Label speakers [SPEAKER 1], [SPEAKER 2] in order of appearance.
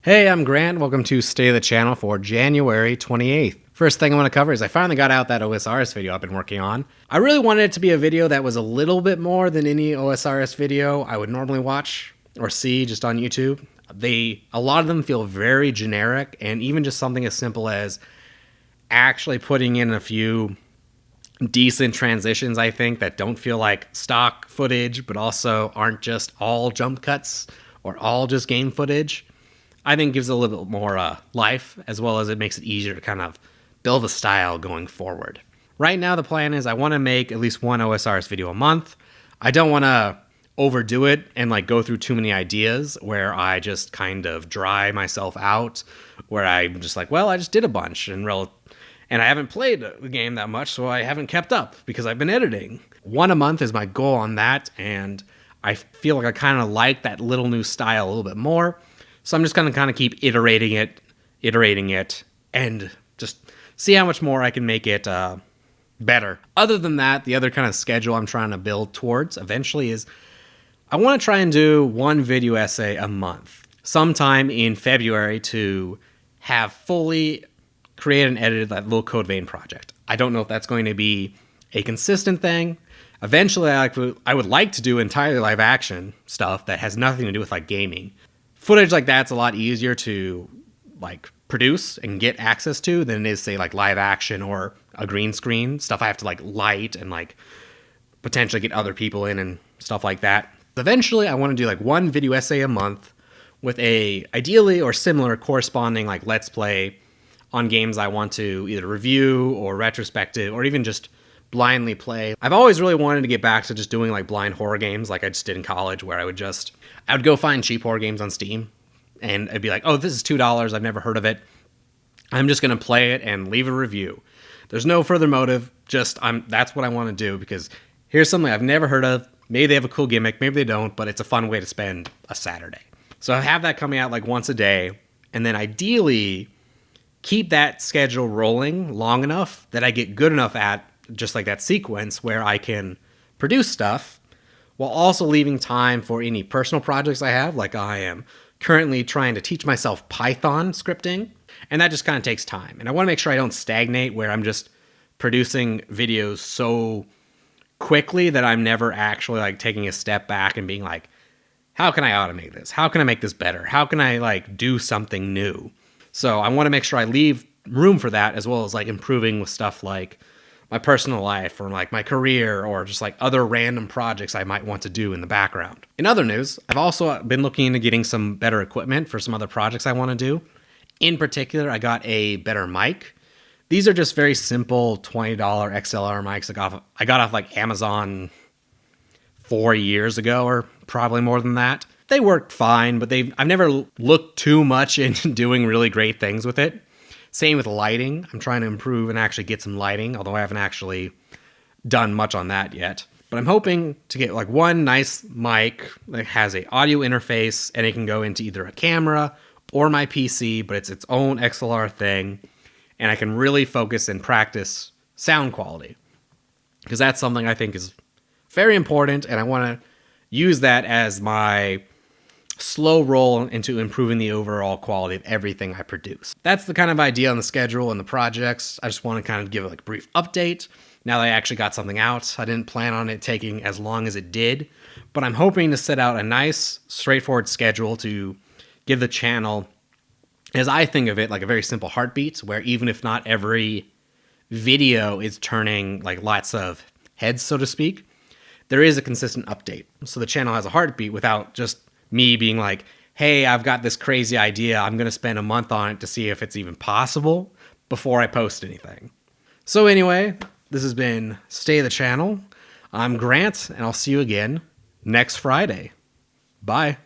[SPEAKER 1] Hey, I'm Grant. Welcome to Stay the Channel for January 28th. First thing I want to cover is I finally got out that OSRS video I've been working on. I really wanted it to be a video that was a little bit more than any OSRS video I would normally watch or see just on YouTube. A lot of them feel very generic, and even just something as simple as actually putting in a few decent transitions, I think, that don't feel like stock footage, but also aren't just all jump cuts or all just game footage, I think gives it a little bit more life, as well as it makes it easier to kind of build a style going forward. Right now, the plan is I want to make at least one OSRS video a month. I don't want to overdo it and like go through too many ideas where I just kind of dry myself out, where I'm just like, well, I just did a bunch and I haven't played the game that much, so I haven't kept up because I've been editing. One a month is my goal on that, and I feel like I kind of like that little new style a little bit more. So I'm just going to kind of keep iterating it, and just see how much more I can make it better. Other than that, the other kind of schedule I'm trying to build towards eventually is I want to try and do one video essay a month, sometime in February, to have fully created and edited that little Code Vein project. I don't know if that's going to be a consistent thing. Eventually, I would like to do entirely live action stuff that has nothing to do with like gaming. Footage like that's a lot easier to like produce and get access to than it is, say, like live action or a green screen stuff I have to like light and like potentially get other people in and stuff like that. Eventually, I want to do like one video essay a month with a ideally or similar corresponding like let's play on games I want to either review or retrospective or even just blindly play. I've always really wanted to get back to just doing like blind horror games like I just did in college, where I would go find cheap horror games on Steam and I'd be like, oh, this is $2. I've never heard of it. I'm just going to play it and leave a review. There's no further motive. That's what I want to do, because here's something I've never heard of. Maybe they have a cool gimmick, maybe they don't, but it's a fun way to spend a Saturday. So I have that coming out like once a day, and then ideally keep that schedule rolling long enough that I get good enough at just like that sequence where I can produce stuff while also leaving time for any personal projects I have. Like I am currently trying to teach myself Python scripting, and that just kind of takes time. And I want to make sure I don't stagnate where I'm just producing videos so quickly that I'm never actually like taking a step back and being like, how can I automate this? How can I make this better? How can I like do something new? So I want to make sure I leave room for that, as well as like improving with stuff like my personal life or like my career or just like other random projects I might want to do in the background. In other news, I've also been looking into getting some better equipment for some other projects I want to do. In particular, I got a better mic. These are just very simple $20 XLR mics I got off like Amazon 4 years ago, or probably more than that. They work fine, but I've never looked too much into doing really great things with it. Same with lighting. I'm trying to improve and actually get some lighting, although I haven't actually done much on that yet. But I'm hoping to get like one nice mic that has an audio interface, and it can go into either a camera or my PC, but it's its own XLR thing, and I can really focus and practice sound quality, because that's something I think is very important, and I want to use that as my slow roll into improving the overall quality of everything I produce. That's the kind of idea on the schedule and the projects. I just want to kind of give like a brief update now that I actually got something out. I didn't plan on it taking as long as it did, but I'm hoping to set out a nice, straightforward schedule to give the channel, as I think of it, like a very simple heartbeat, where even if not every video is turning like lots of heads, so to speak, there is a consistent update. So the channel has a heartbeat without just me being like, hey, I've got this crazy idea, I'm going to spend a month on it to see if it's even possible before I post anything. So anyway, this has been Stay the Channel. I'm Grant, and I'll see you again next Friday. Bye.